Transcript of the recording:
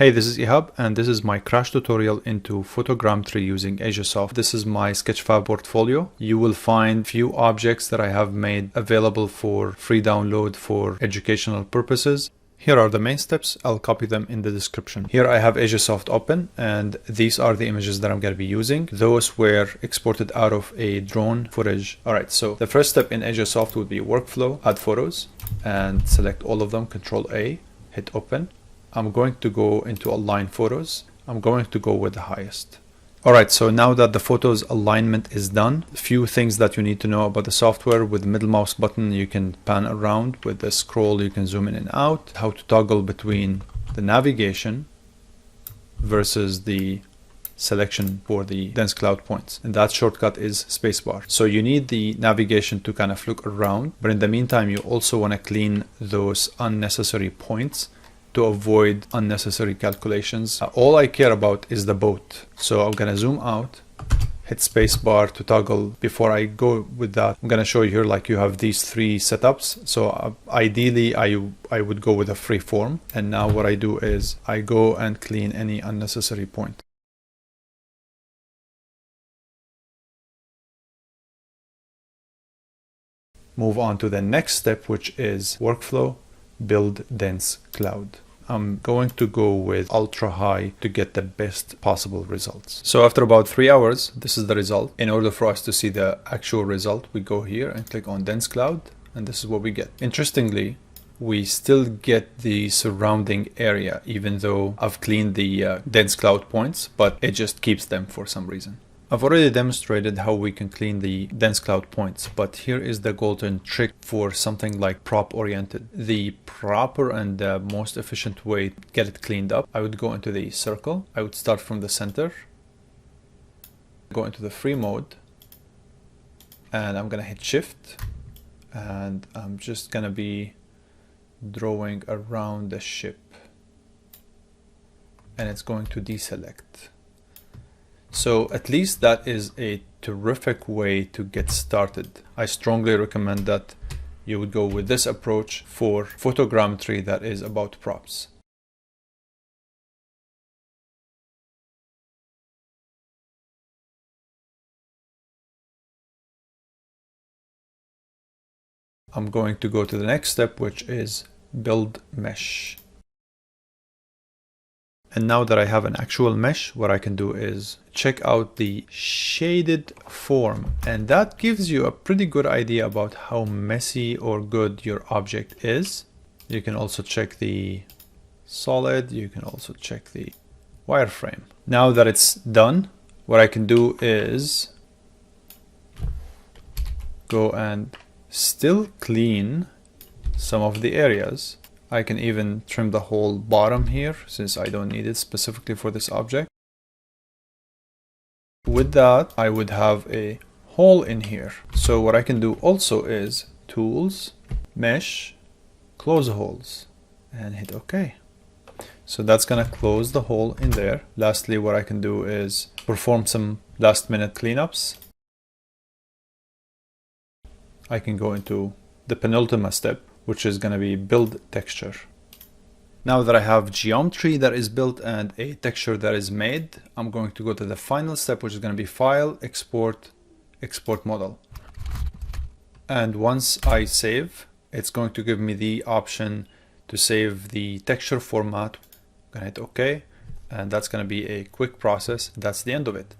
Hey, this is Ihab, and this is my crash tutorial into photogrammetry using Azure Soft. This is my Sketchfab portfolio. You will find few objects that I have made available for free download for educational purposes. Here are the main steps. I'll copy them in the description. Here I have Azure Soft open, and these are the images that I'm going to be using. Those were exported out of a drone footage. All right, so the first step in Azure Soft would be workflow, add photos, and select all of them, Control A, hit open. I'm going to go into align photos. I'm going to go with the highest. All right, so now that the photos alignment is done, a few things that you need to know about the software. With the middle mouse button, you can pan around. With the scroll, you can zoom in and out. How to toggle between the navigation versus the selection for the dense cloud points. And that shortcut is spacebar. So you need the navigation to kind of look around, but in the meantime, you also want to clean those unnecessary points to avoid unnecessary calculations. All I care about is the boat. So I'm gonna zoom out, hit spacebar to toggle. Before I go with that, I'm gonna show you here, like you have these three setups. So ideally I would go with a free form. And now what I do is I go and clean any unnecessary point. Move on to the next step, which is workflow. Build dense cloud. I'm going to go with ultra high to get the best possible results. So after about 3 hours, this is the result. In order for us to see the actual result, we go here and click on dense cloud, and this is what we get. Interestingly, we still get the surrounding area, even though I've cleaned the dense cloud points, but it just keeps them for some reason. I've already demonstrated how we can clean the dense cloud points, but here is the golden trick for something like prop oriented. The proper and the most efficient way to get it cleaned up, I would go into the circle. I would start from the center, go into the free mode, and I'm gonna hit shift, and I'm just gonna be drawing around the ship, and it's going to deselect. So at least that is a terrific way to get started. I strongly recommend that you would go with this approach for photogrammetry that is about props. I'm going to go to the next step, which is build mesh. And now that I have an actual mesh, what I can do is check out the shaded form. And that gives you a pretty good idea about how messy or good your object is. You can also check the solid. You can also check the wireframe. Now that it's done, what I can do is go and still clean some of the areas. I can even trim the whole bottom here since I don't need it specifically for this object. With that, I would have a hole in here. So what I can do also is tools, mesh, close holes, and hit OK. So that's gonna close the hole in there. Lastly, what I can do is perform some last minute cleanups. I can go into the penultimate step, which is going to be build texture. Now that I have geometry that is built and a texture that is made, I'm going to go to the final step, which is going to be file, export, export model. And once I save, it's going to give me the option to save the texture format. I'm going to hit OK, and that's going to be a quick process. That's the end of it.